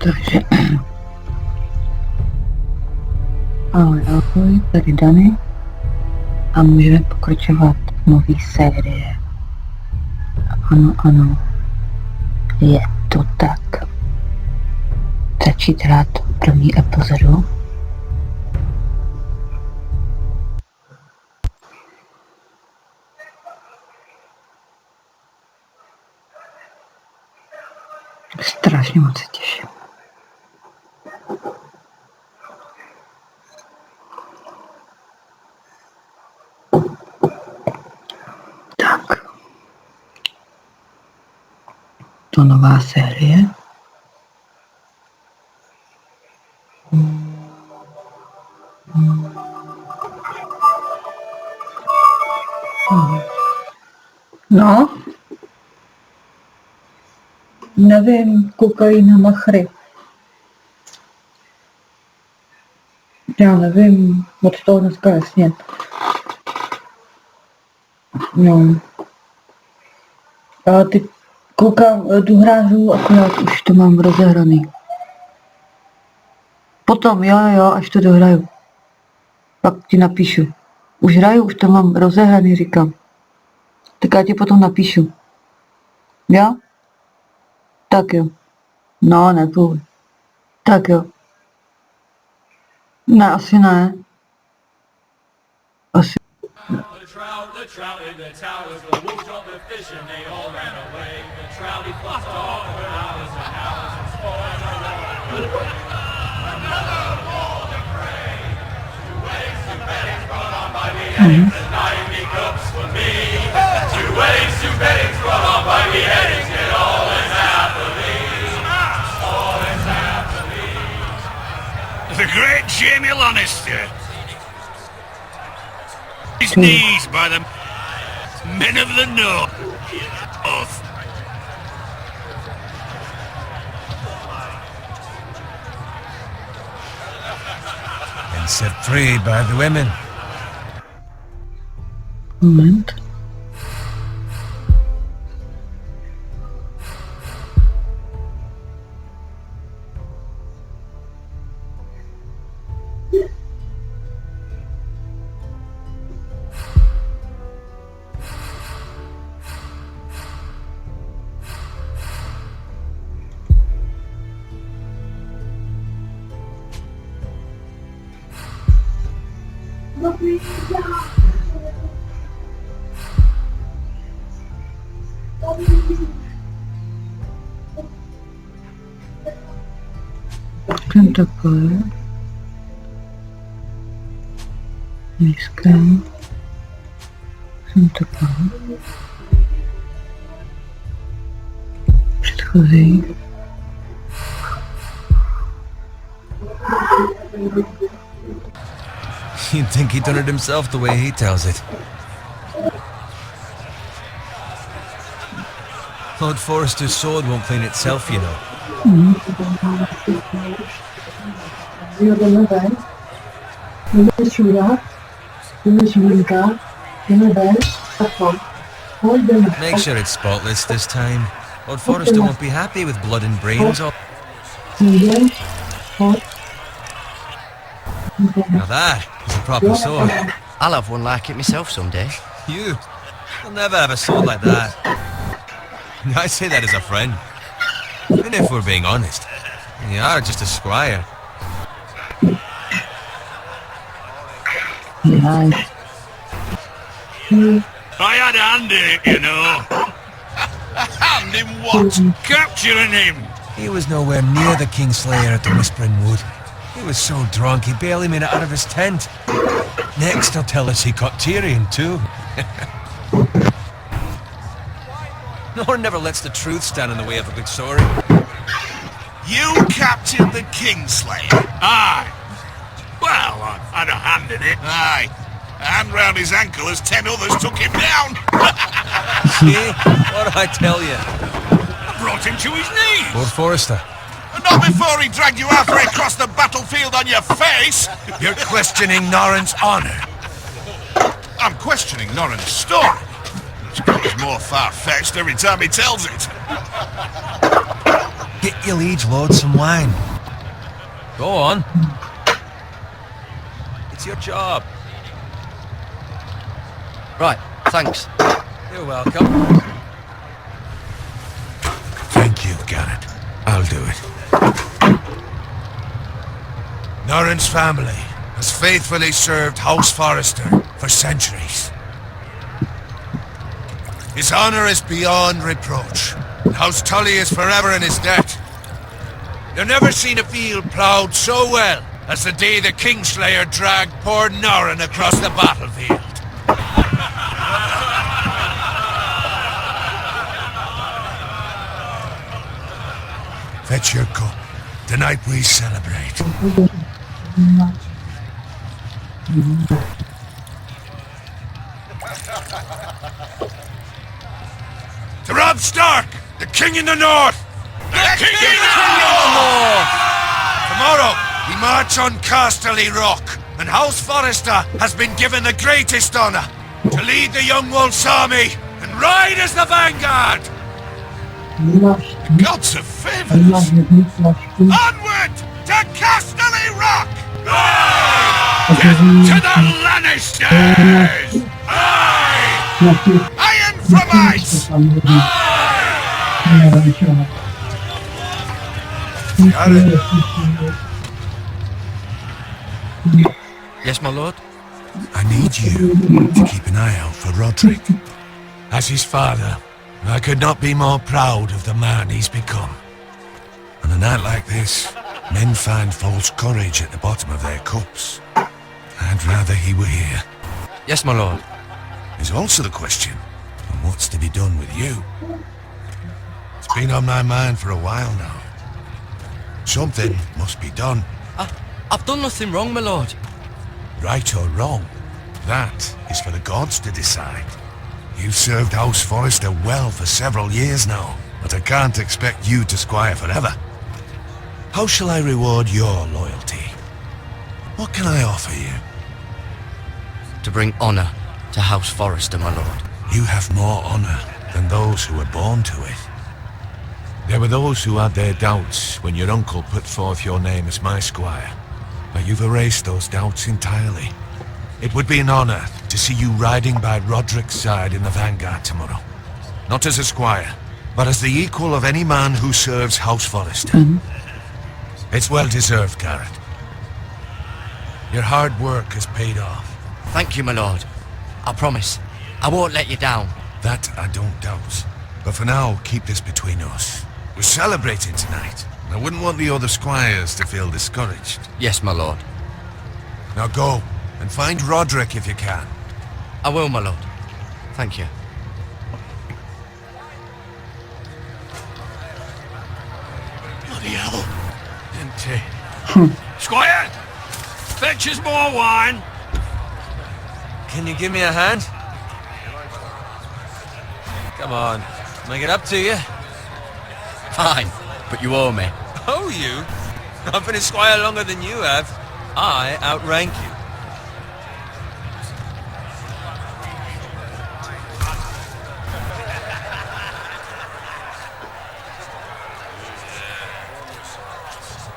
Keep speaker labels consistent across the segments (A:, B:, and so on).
A: Takže ahoj, tady Dany a můžeme pokračovat v nový série. Ano, je to tak. Začít hrát první epizodu. Strašně moc se těším. Tak. To nová série. No. Nevím, koukají na machry. Já nevím, od toho dneska jasně. No. A ty koukám do hrářů, akorát už to mám rozehraný. Potom, jo, až to dohraju. Pak ti napíšu. Už hraju, už to mám rozehraný, říkám. Tak já ti potom napíšu. Jo? Tak jo. No, nepůjdu. Tak jo. Ne, asi ne. Asi.
B: The great Jamie Lannister. His knees by the men of the North. And set free by the women.
A: Moment. Ten takhle. Nízké. Jsem takhle. Předchozí.
C: You'd think he'd done it himself the way he tells it. Lord Forrester's sword won't clean itself, you know. Make sure it's spotless this time. Lord Forrester won't be happy with blood and brains all... Now that is a proper sword.
D: I'll have one like it myself someday.
C: You'll never have a sword like that. I say that as a friend. Even if we're being honest, you are just a squire.
A: Nice.
B: I had a hand in it, you know. A hand in what? Capturing him.
C: He was nowhere near the Kingslayer at the Whispering Wood. He was so drunk he barely made it out of his tent. Next he'll tell us he caught Tyrion too. No one never lets the truth stand in the way of a good story.
B: You captured the Kingslayer? Aye. Well, I had a hand in it. Aye. A hand round his ankle as 10 others took him down.
C: See? What did I tell you?
B: I brought him to his knees.
C: Lord Forrester.
B: Not before he dragged you halfway across the battlefield on your face.
C: You're questioning Norrin's honor.
B: I'm questioning Norrin's story. It's more far-fetched every time he tells it.
C: Get your liege lord some wine. Go on. It's your job.
D: Right, thanks.
C: You're welcome.
B: Thank you, Garrett. I'll do it. Norrin's family has faithfully served House Forrester for centuries. His honor is beyond reproach, and House Tully is forever in his debt. You've never seen a field ploughed so well as the day the Kingslayer dragged poor Norrin across the battlefield. Fetch your cup. Tonight we celebrate. To Rob Stark, the King in the North! The King in the North! Tomorrow, we march on Casterly Rock, and House Forrester has been given the greatest honor to lead the Young Wolf's army and ride as the vanguard! Gods have favored us! Onward to Casterly Rock! Aye! Get to the Lannisters! Aye! Iron from ice!
D: Yes, my lord?
B: I need you to keep an eye out for Roderick. As his father, I could not be more proud of the man he's become. On a night like this, men find false courage at the bottom of their cups. I'd rather he were here.
D: Yes, my lord.
B: There's also the question of what's to be done with you. It's been on my mind for a while now. Something must be done.
D: I've done nothing wrong, my lord.
B: Right or wrong, that is for the gods to decide. You've served House Forrester well for several years now, but I can't expect you to squire forever. How shall I reward your loyalty? What can I offer you?
D: To bring honour to House Forrester, my lord.
B: You have more honour than those who were born to it. There were those who had their doubts when your uncle put forth your name as my squire, but you've erased those doubts entirely. It would be an honour to see you riding by Roderick's side in the vanguard tomorrow. Not as a squire, but as the equal of any man who serves House Forrester. It's well deserved, Garrett. Your hard work has paid off.
D: Thank you, my lord. I promise. I won't let you down.
B: That I don't doubt. But for now, keep this between us. We're celebrating tonight. I wouldn't want the other squires to feel discouraged.
D: Yes, my lord.
B: Now go, and find Roderick if you can.
D: I will, my lord. Thank you.
B: Bloody hell. Empty. Squire! Fetch us more wine!
C: Can you give me a hand? Come on. Make it up to you.
D: Fine, but you owe me.
C: Oh, you? I've been a squire longer than you have. I outrank you.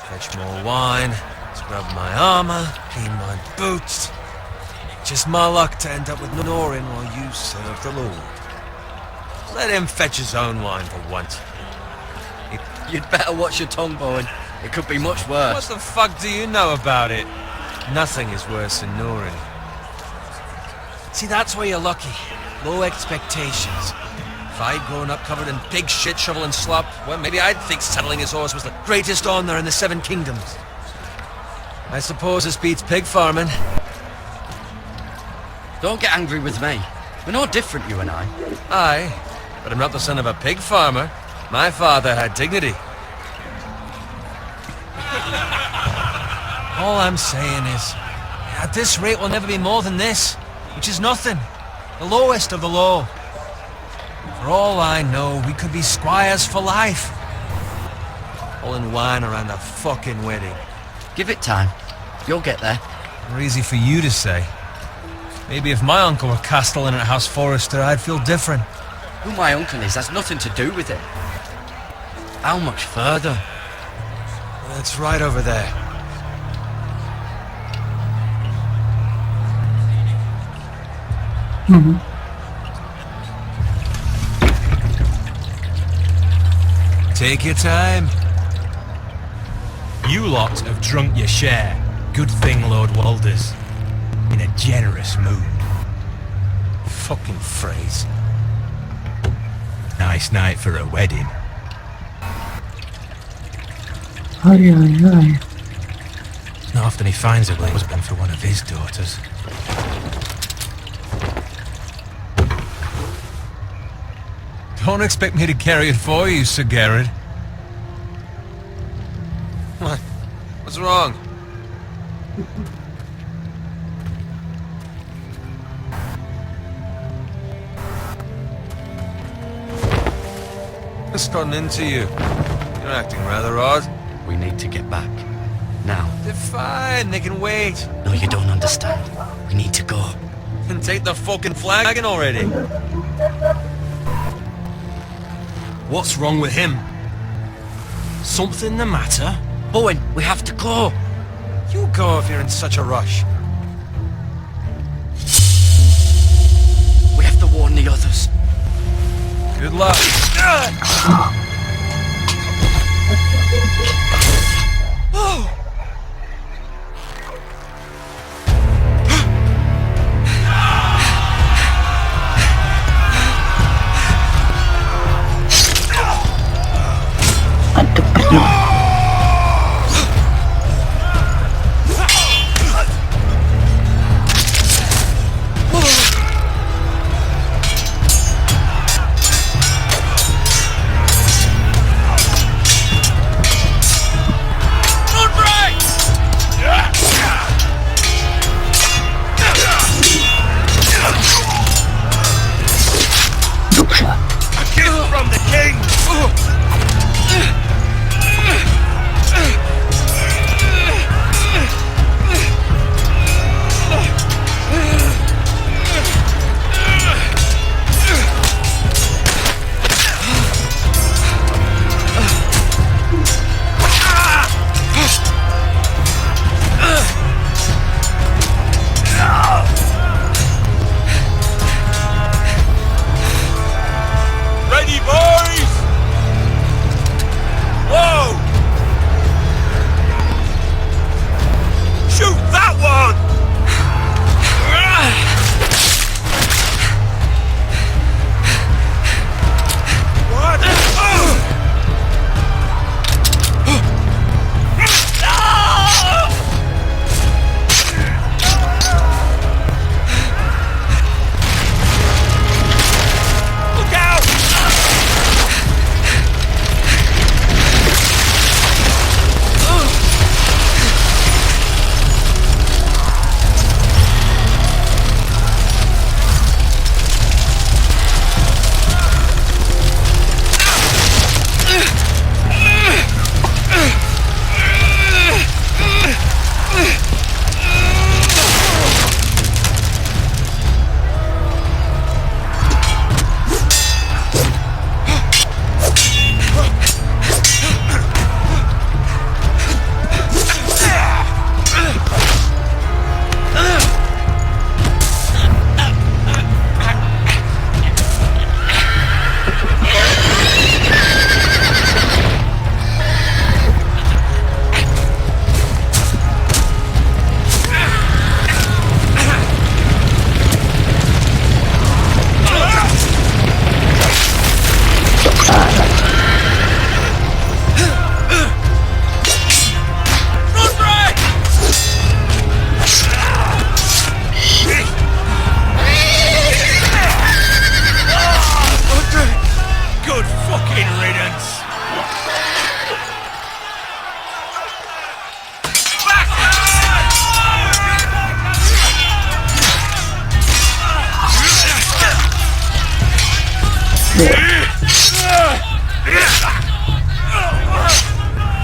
C: Fetch more wine, scrub my armor, clean my boots. Just my luck to end up with Norrin while you serve the Lord. Let him fetch his own wine for once.
D: You'd better watch your tongue, Bowen. It could be much worse.
C: What the fuck do you know about it? Nothing is worse than Norrin. See, that's where you're lucky. Low expectations. If I'd grown up covered in pig shit, shovel and slop, well, maybe I'd think settling his horse was the greatest honour in the Seven Kingdoms. I suppose this beats pig farming.
D: Don't get angry with me. We're no different, you and I.
C: Aye, but I'm not the son of a pig farmer. My father had dignity. All I'm saying is, at this rate we'll never be more than this, which is nothing. The lowest of the low. For all I know, we could be squires for life. Pulling wine around a fucking wedding.
D: Give it time. You'll get there.
C: More easy for you to say. Maybe if my uncle were castellan at House Forrester, I'd feel different.
D: Who my uncle is has nothing to do with it. How much further?
C: It's right over there. Take your time.
E: You lot have drunk your share. Good thing Lord Walder's in a generous mood.
C: Fucking phrase.
E: Nice night for a wedding.
A: Aj, aj, aj.
E: It's not often he finds a husband for one of his daughters.
C: Don't expect me to carry it for you, Sir Garrett. What? What's wrong? What's gotten into you? You're acting rather odd.
D: We need to get back. Now.
C: They're fine, they can wait.
D: No, you don't understand. We need to go.
C: Then take the fucking flagon already.
E: What's wrong with him? Something the matter?
D: Bowen, we have to go.
C: You go if you're in such a rush.
D: We have to warn the others.
C: Good luck.
A: Aduh, pernah.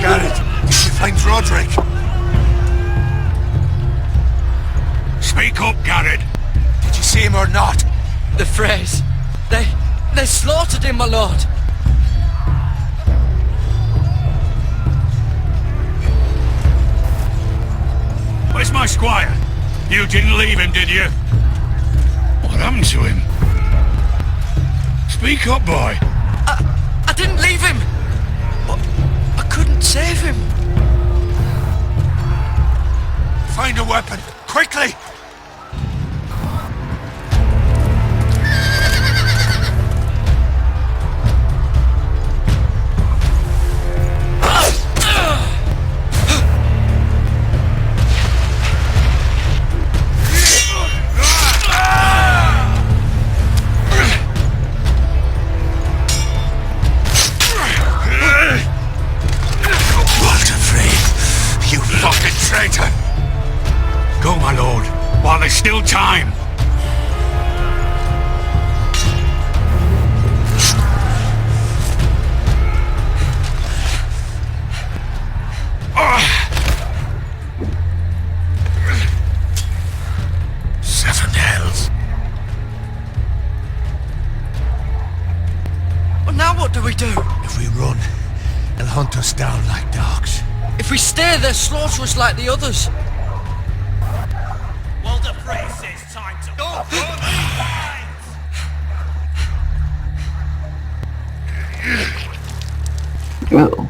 B: Garrett, did you find Roderick? Speak up, Garrett. Did you see him or not?
D: The Freys. They slaughtered him, my lord.
B: squire? You didn't leave him, did you? What happened to him? Speak up, boy.
D: I didn't leave him! But I couldn't save him.
B: Find a weapon, quickly! Go, my lord, while there's still time. Seven hells.
D: Well, now what do we do?
B: If we run, they'll hunt us down like dogs.
D: If we stay, they'll slaughter us like the others.
E: Well, the priest says time to... Don't run!
A: Uh-oh.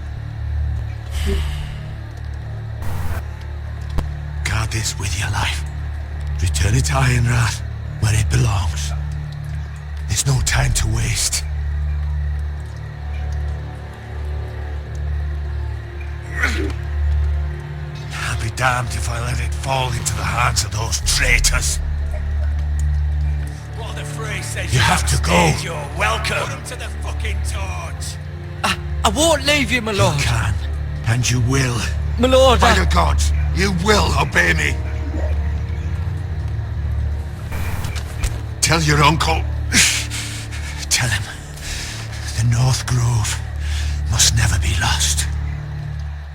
B: Guard this with your life. Return it to Ironrath, where it belongs. There's no time to waste. I'll be damned if I let it fall into the hands of those traitors.
E: Well, the priest says
B: You have to go.
E: You're welcome. Put him to the fucking torch.
D: I won't leave you, my
B: You
D: lord.
B: can, and you will.
D: My lord,
B: By the gods, you will obey me. Tell your uncle. Tell him the North Grove must never be lost.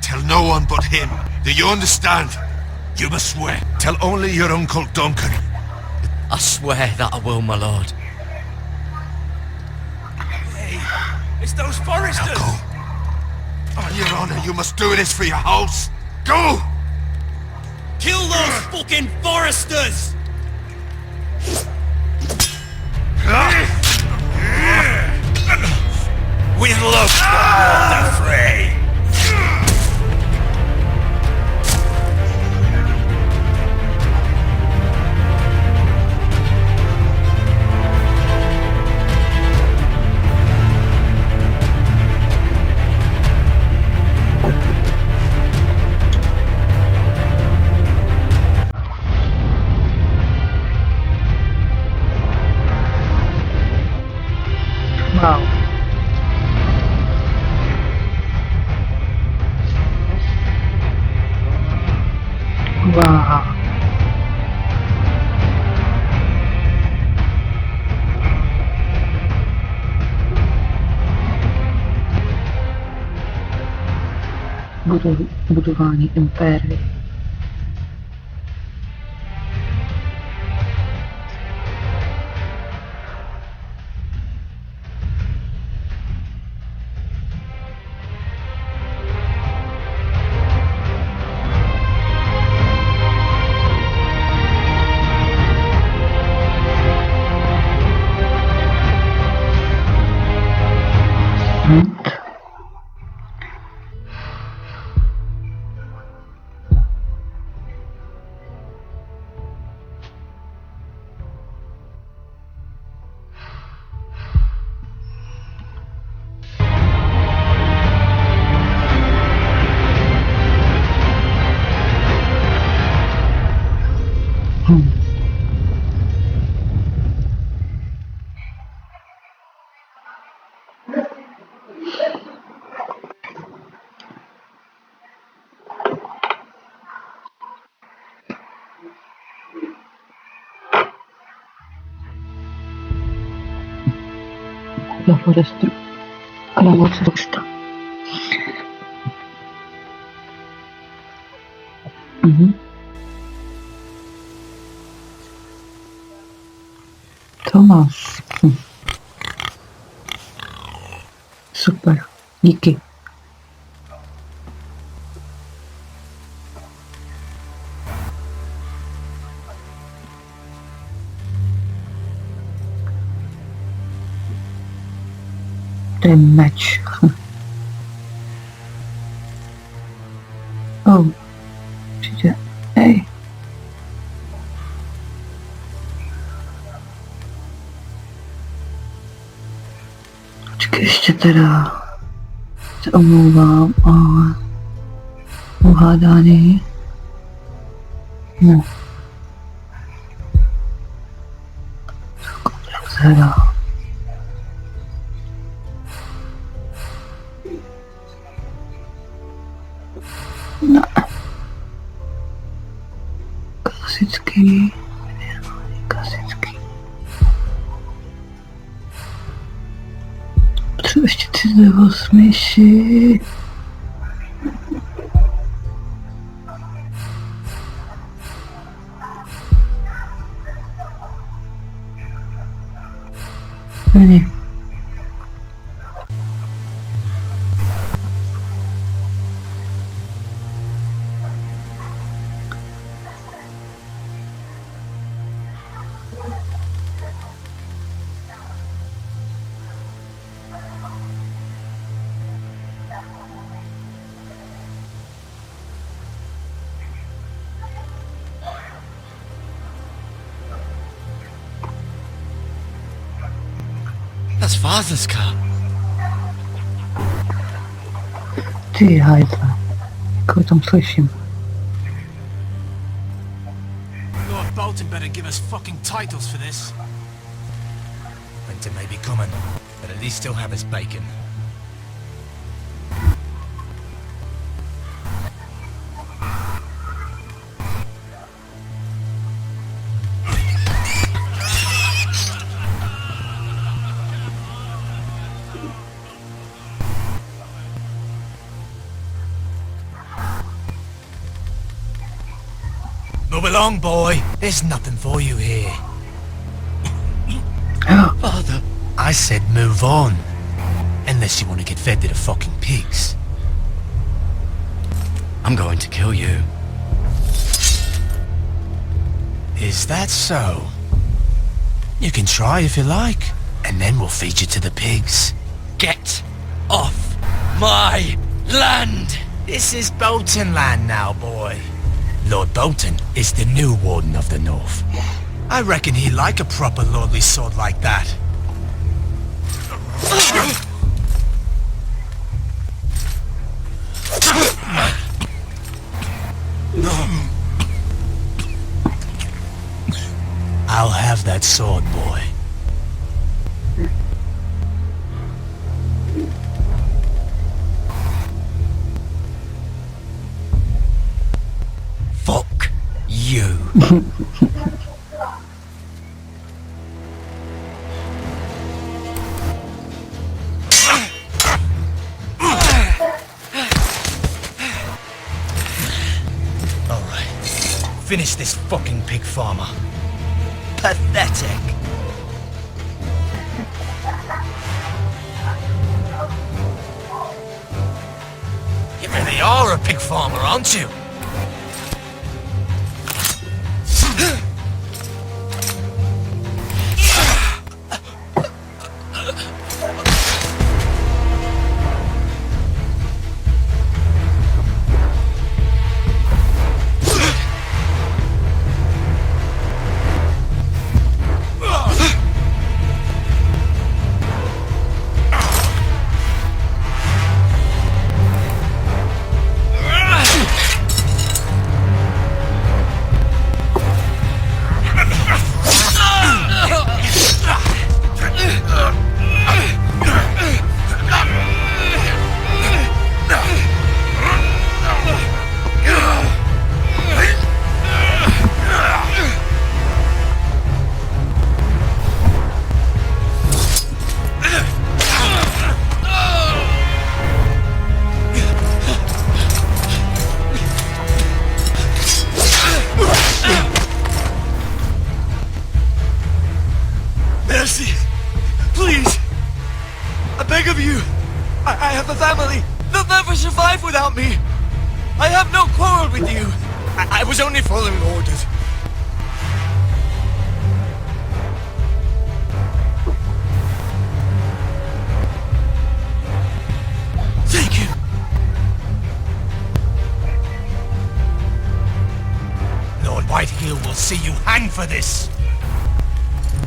B: Tell no one but him. Do you understand? You must swear. Tell only your Uncle Duncan.
D: I swear that I will, my lord.
E: Hey, it's those
B: Now
E: Forresters.
B: go. On your honor, you must do this for your house. Go!
E: Kill those fucking Forresters!
B: We love the fray.
A: Wow. Wow. Budování impérie. La Forresteru. Královna Forresteru. Tomáš. Super. Díky. To je meč. Určitě. Hej. Počkej, ještě teda se omlouvám, ale uhádání. No. Rozhledá. No. Klasický. Klasický. Potřebuji ještě 3 nebo smyši. Není.
D: That's Father's car.
A: Ty hajzle. Koho tam slyším?
E: Lord Bolton better give us fucking titles for this. Winter may be coming, but at least he'll have his bacon. Move along, boy. There's nothing for you here.
D: Father.
E: I said move on. Unless you want to get fed to the fucking pigs.
D: I'm going to kill you.
E: Is that so? You can try if you like, and then we'll feed you to the pigs.
D: Get off my land!
E: This is Bolton land now, boy. Lord Bolton is the new Warden of the North. I reckon he'd like a proper lordly sword like that. I'll have that sword, boy. Fuck you. Finish this fucking pig farmer.
D: Pathetic.
E: You really are a pig farmer, aren't you?
D: Please! I beg of you! I have a family! They'll never survive without me! I have no quarrel with you! I was only following orders.
E: will see you hang for this.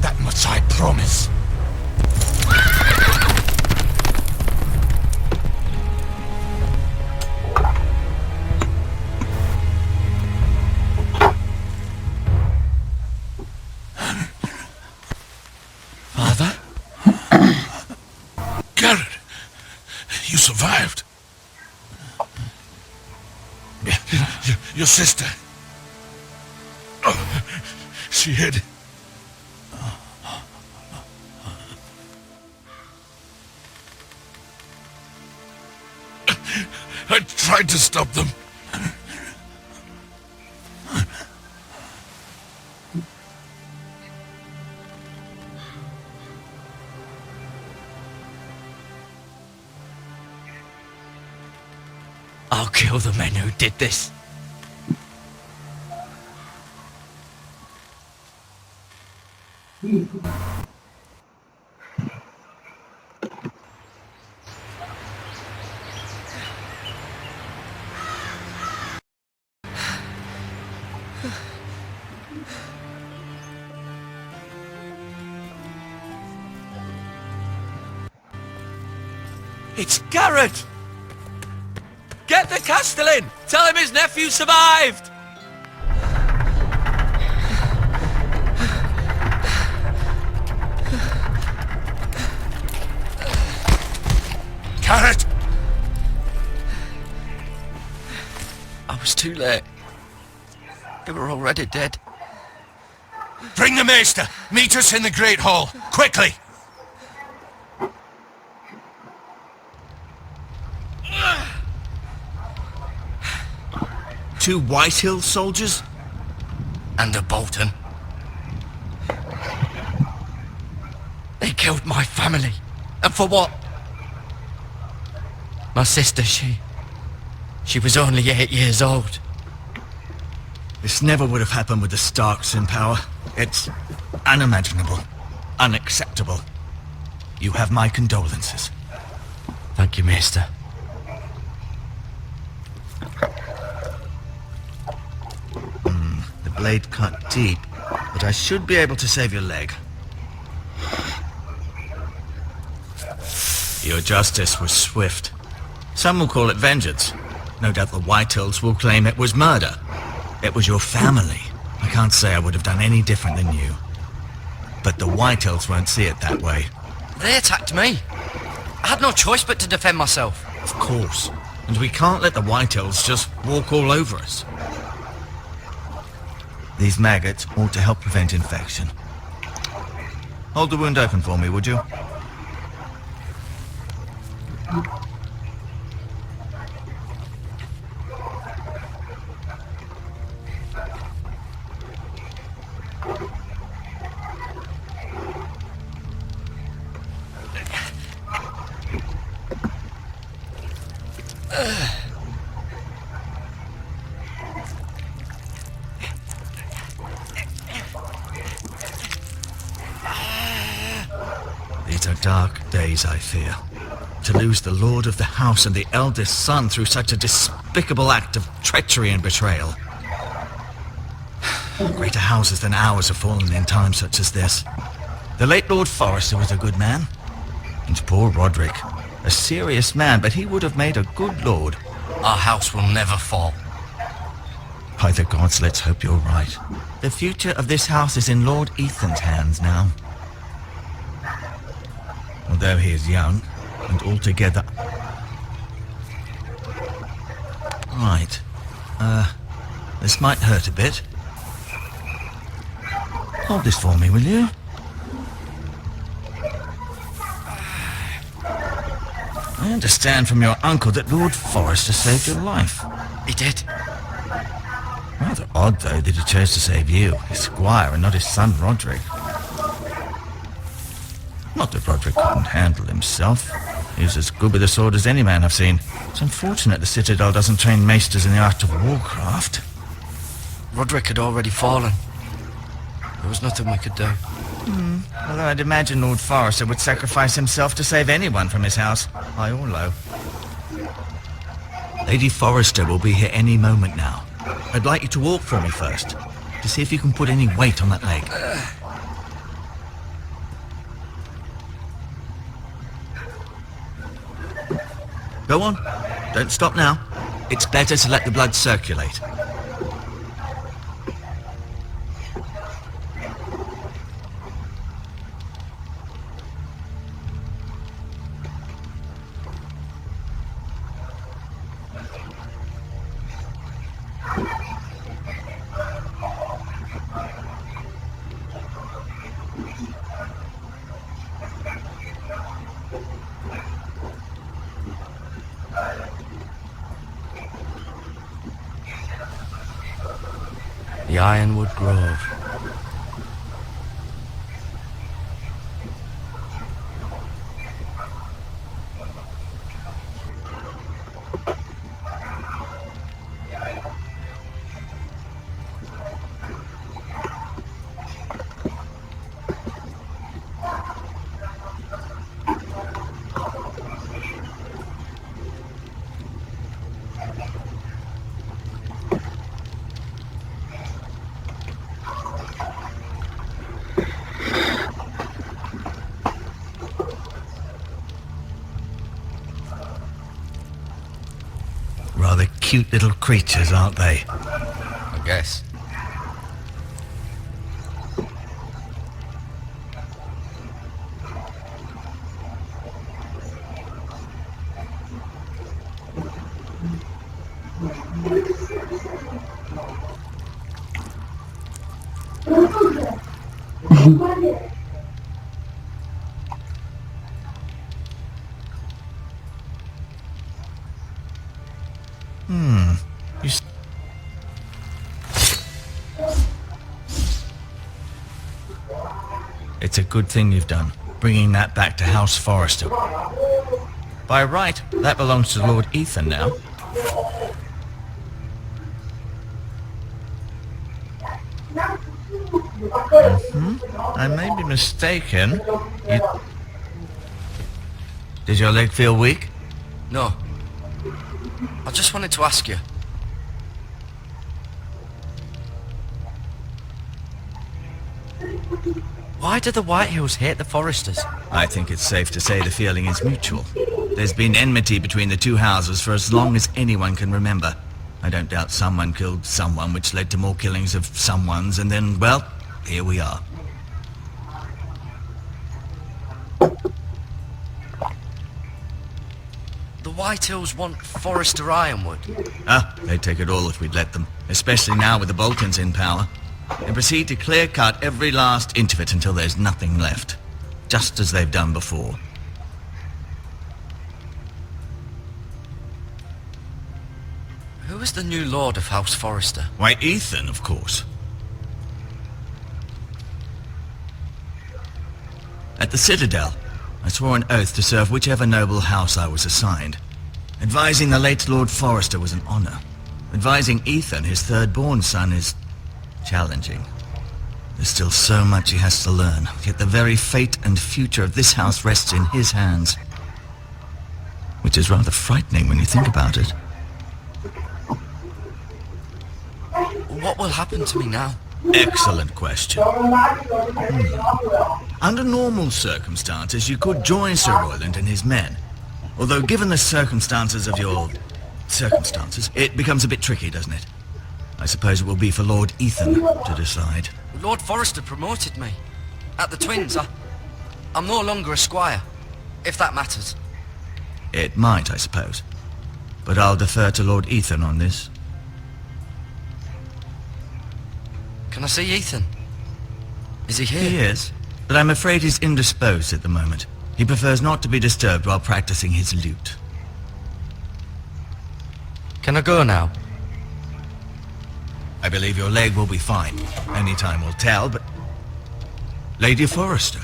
E: That much I promise.
B: Father? Garrett, you survived. Your sister. Oh, she hid. I tried to stop them.
D: I'll kill the men who did this.
C: It's Garrett! Get the Castellan! Tell him his nephew survived!
B: Garrett!
C: I was too late. They were already dead.
B: Bring the maester! Meet us in the Great Hall! Quickly!
E: Two Whitehill soldiers?
D: And a Bolton. They killed my family. And for what? My sister, she was only 8 years old.
E: This never would have happened with the Starks in power. It's unimaginable. Unacceptable. You have my condolences.
D: Thank you, Maester.
E: The blade cut deep, but I should be able to save your leg. Your justice was swift. Some will call it vengeance. No doubt the Whitehills will claim it was murder. It was your family. I can't say I would have done any different than you. But the Whitehills won't see it that way.
D: They attacked me. I had no choice but to defend myself.
E: Of course. And we can't let the Whitehills just walk all over us. These maggots ought to help prevent infection. Hold the wound open for me, would you? These are dark days, I fear. To lose the lord of the house and the eldest son through such a despicable act of treachery and betrayal. Greater houses than ours have fallen in times such as this. The late Lord Forrester was a good man. And poor Roderick, a serious man, but he would have made a good lord.
D: Our house will never fall.
E: By the gods, let's hope you're right. The future of this house is in Lord Ethan's hands now. Although he is young, and altogether... Right. This might hurt a bit. Hold this for me, will you? I understand from your uncle that Lord Forrester saved your life.
D: He did.
E: Rather odd, though, that he chose to save you, his squire, and not his son Roderick. Not that Roderick couldn't handle himself. He was as good with a sword as any man I've seen. It's unfortunate the Citadel doesn't train maesters in the art of warcraft.
D: Roderick had already fallen. There was nothing we could do.
E: Although I'd imagine Lord Forrester would sacrifice himself to save anyone from his house, high or low. Lady Forrester will be here any moment now. I'd like you to walk for me first. to see if you can put any weight on that leg. Go on. Don't stop now. It's better to let the blood circulate.
C: The Ironwood Grove.
E: Rather cute little creatures, aren't they?
C: I guess.
E: You s- It's a good thing you've done, bringing that back to House Forrester. By right, that belongs to Lord Ethan now. I may be mistaken. Did your leg feel weak?
C: No. I just wanted to ask you. Why do the Whitehills hate the Forresters?
E: I think it's safe to say the feeling is mutual. There's been enmity between the two houses for as long as anyone can remember. I don't doubt someone killed someone, which led to more killings of someones, and then, well, here we are.
C: The Whitehills want Forrester Ironwood.
E: They'd take it all if we'd let them, especially now with the Balkans in power. And proceed to clear-cut every last inch of it until there's nothing left. Just as they've done before.
C: Who is the new lord of House Forrester?
E: Why, Ethan, of course. At the Citadel, I swore an oath to serve whichever noble house I was assigned. Advising the late Lord Forrester was an honor. Advising Ethan, his third-born son, is challenging. There's still so much he has to learn, yet the very fate and future of this house rests in his hands. Which is rather frightening when you think about it.
C: What will happen to me now?
E: Excellent question. Under normal circumstances, you could join Sir Royland and his men. Although given the circumstances of your circumstances, it becomes a bit tricky, doesn't it? I suppose it will be for Lord Ethan to decide.
C: Lord Forrester promoted me. At the Twins, I'm no longer a squire, if that matters.
E: It might, I suppose. But I'll defer to Lord Ethan on this.
C: Can I see Ethan? Is he here?
E: He is, but I'm afraid he's indisposed at the moment. He prefers not to be disturbed while practicing his lute.
C: Can I go now?
E: I believe your leg will be fine. Only time will tell, but... Lady Forrester.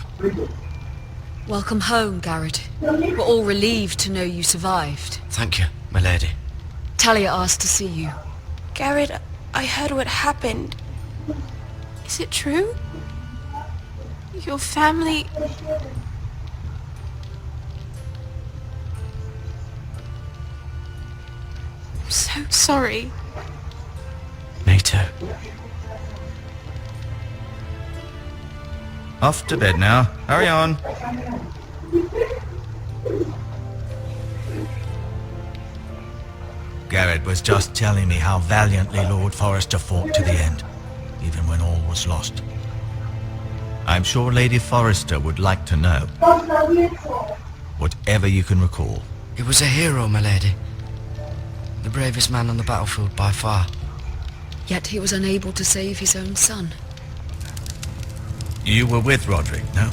F: Welcome home, Garrett. We're all relieved to know you survived.
C: Thank you, my lady.
F: Talia asked to see you.
G: Garrett, I heard what happened. Is it true? Your family... I'm so sorry.
C: Me too.
E: Off to bed now. Hurry on. Garrett was just telling me how valiantly Lord Forrester fought to the end, even when all was lost. I'm sure Lady Forrester would like to know. Whatever you can recall.
H: He was a hero, my lady. The bravest man on the battlefield by far.
F: Yet he was unable to save his own son.
E: You were with Roderick, no?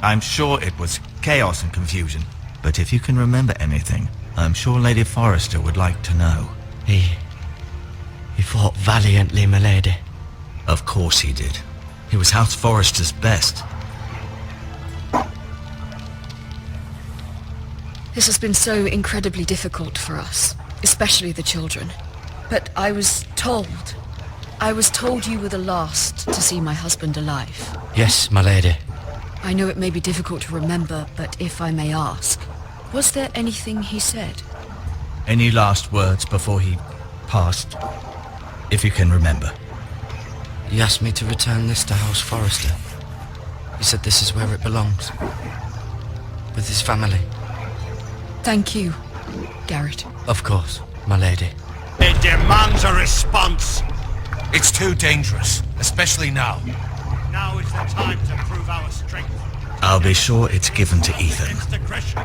E: I'm sure it was chaos and confusion, but if you can remember anything, I'm sure Lady Forrester would like to know.
H: He fought valiantly, my lady.
E: Of course he did. He was House Forrester's best.
F: This has been so incredibly difficult for us, especially the children. But I was told you were the last to see my husband alive.
H: Yes, my lady.
F: I know it may be difficult to remember, but if I may ask, was there anything he said?
E: Any last words before he passed? If you can remember.
H: He asked me to return this to House Forrester. He said this is where it belongs. With his family.
F: Thank you, Garrett.
H: Of course, my lady.
I: It demands a response.
B: It's too dangerous, especially now.
I: Now is the time to prove our strength.
E: I'll be sure it's given to Ethan.
I: Against aggression.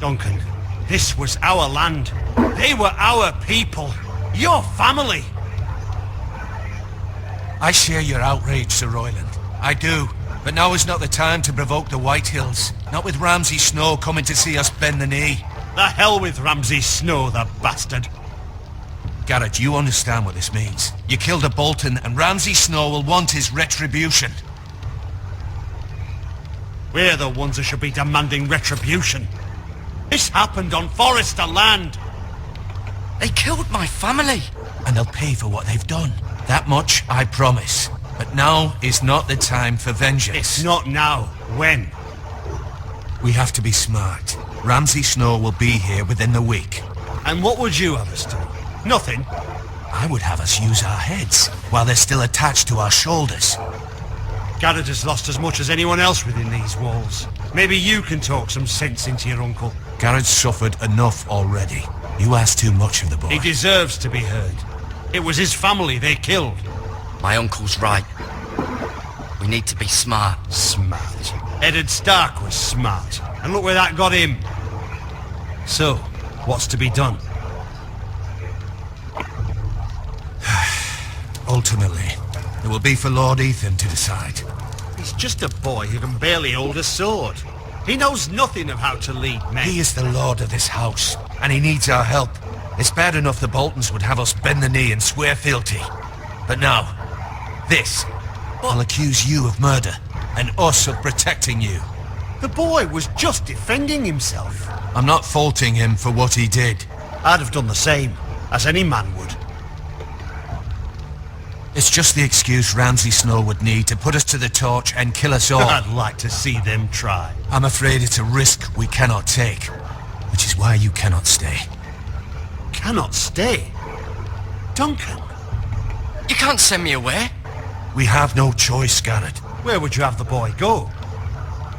I: Duncan, this was our land. They were our people. Your family.
B: I share your outrage, Sir Royland. I do. But now is not the time to provoke the White Hills. Not with Ramsay Snow coming to see us bend the knee.
I: The hell with Ramsay Snow, the bastard.
B: Garrett, you understand what this means. You killed a Bolton and Ramsay Snow will want his retribution.
I: We're the ones that should be demanding retribution. This happened on Forrester land.
H: They killed my family.
B: And they'll pay for what they've done. That much I promise. But now is not the time for vengeance.
I: It's not now. When?
B: We have to be smart. Ramsay Snow will be here within the week.
I: And what would you have us do? Nothing.
B: I would have us use our heads while they're still attached to our shoulders.
I: Garrett has lost as much as anyone else within these walls. Maybe you can talk some sense into your uncle.
B: Garrett's suffered enough already. You ask too much of the boy.
I: He deserves to be heard. It was his family they killed.
H: My uncle's right. We need to be smart.
I: Smart. Eddard Stark was smart. And look where that got him. So, what's to be done?
B: Ultimately, it will be for Lord Ethan to decide.
I: He's just a boy who can barely hold a sword. He knows nothing of how to lead men.
B: He is the lord of this house, and he needs our help. It's bad enough the Boltons would have us bend the knee and swear fealty. But now, this. I'll accuse you of murder, and us of protecting you.
I: The boy was just defending himself.
B: I'm not faulting him for what he did.
I: I'd have done the same, as any man would.
B: It's just the excuse Ramsay Snow would need to put us to the torch and kill us all.
I: I'd like to see them try.
B: I'm afraid it's a risk we cannot take, which is why you cannot stay.
I: Cannot stay? Duncan?
H: You can't send me away.
B: We have no choice, Garrett.
I: Where would you have the boy go?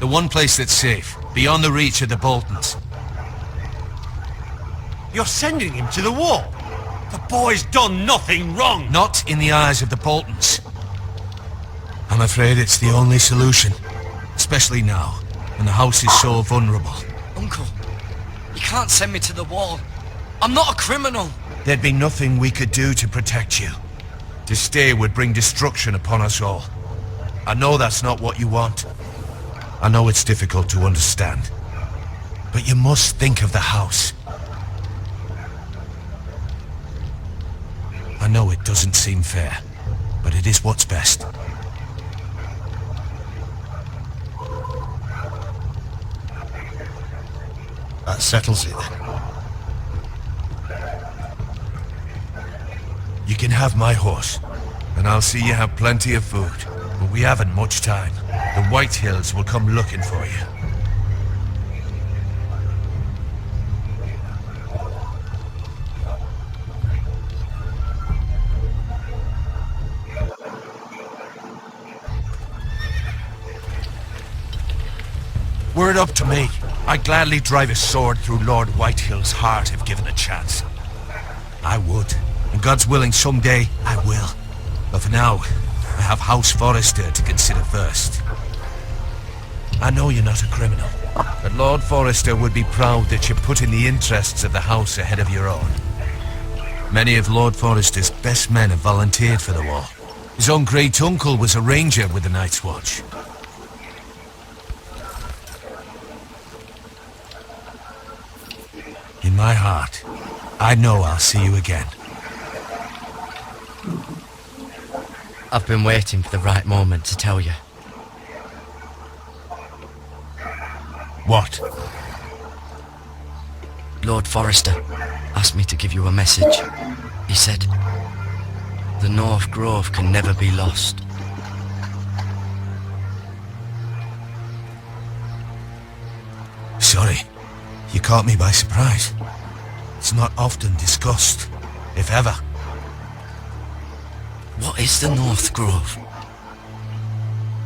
B: The one place that's safe, beyond the reach of the Boltons.
I: You're sending him to the wall. The boy's done nothing wrong.
B: Not in the eyes of the Boltons. I'm afraid it's the only solution. Especially now, when the house is so vulnerable.
H: Uncle, you can't send me to the wall. I'm not a criminal.
B: There'd be nothing we could do to protect you. To stay would bring destruction upon us all. I know that's not what you want. I know it's difficult to understand. But you must think of the house. I know it doesn't seem fair, but it is what's best.
I: That settles it then.
B: You can have my horse, and I'll see you have plenty of food. But we haven't much time. The White Hills will come looking for you. Were it up to me, I'd gladly drive a sword through Lord Whitehill's heart if given a chance. I would, and God's willing someday I will. But for now, I have House Forrester to consider first. I know you're not a criminal, but Lord Forrester would be proud that you're putting the interests of the house ahead of your own. Many of Lord Forrester's best men have volunteered for the war. His own great-uncle was a ranger with the Night's Watch. In my heart, I know I'll see you again.
H: I've been waiting for the right moment to tell you.
B: What?
H: Lord Forrester asked me to give you a message. He said, the North Grove can never be lost.
B: Sorry, you caught me by surprise. It's not often discussed, if ever.
H: What is the North Grove?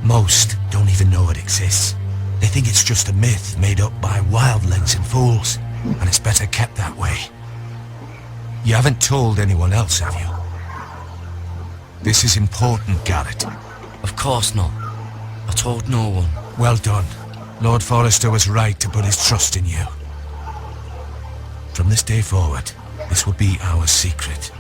B: Most don't even know it exists. They think it's just a myth made up by wildlings and fools, and it's better kept that way. You haven't told anyone else, have you? This is important, Garrett.
H: Of course not. I told no one.
B: Well done. Lord Forrester was right to put his trust in you. From this day forward, this will be our secret.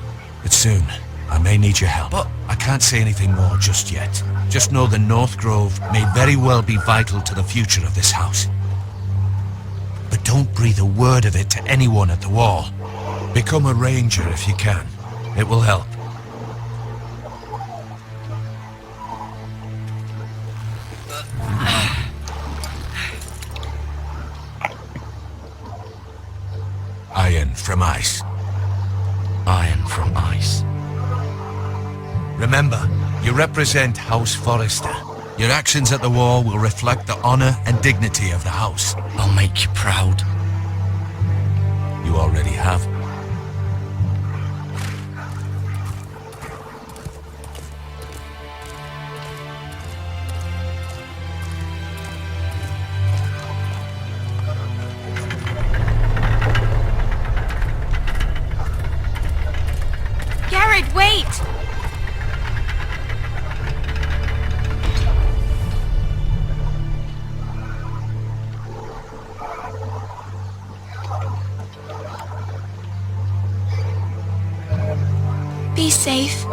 B: But soon, I may need your help.
H: But
B: I can't say anything more just yet. Just know the North Grove may very well be vital to the future of this house. But don't breathe a word of it to anyone at the wall. Become a ranger if you can. It will help. Iron from ice.
H: Iron from ice.
B: Remember, you represent House Forrester. Your actions at the war will reflect the honor and dignity of the house.
H: I'll make you proud.
B: You already have.
G: Garrett, wait! Be safe.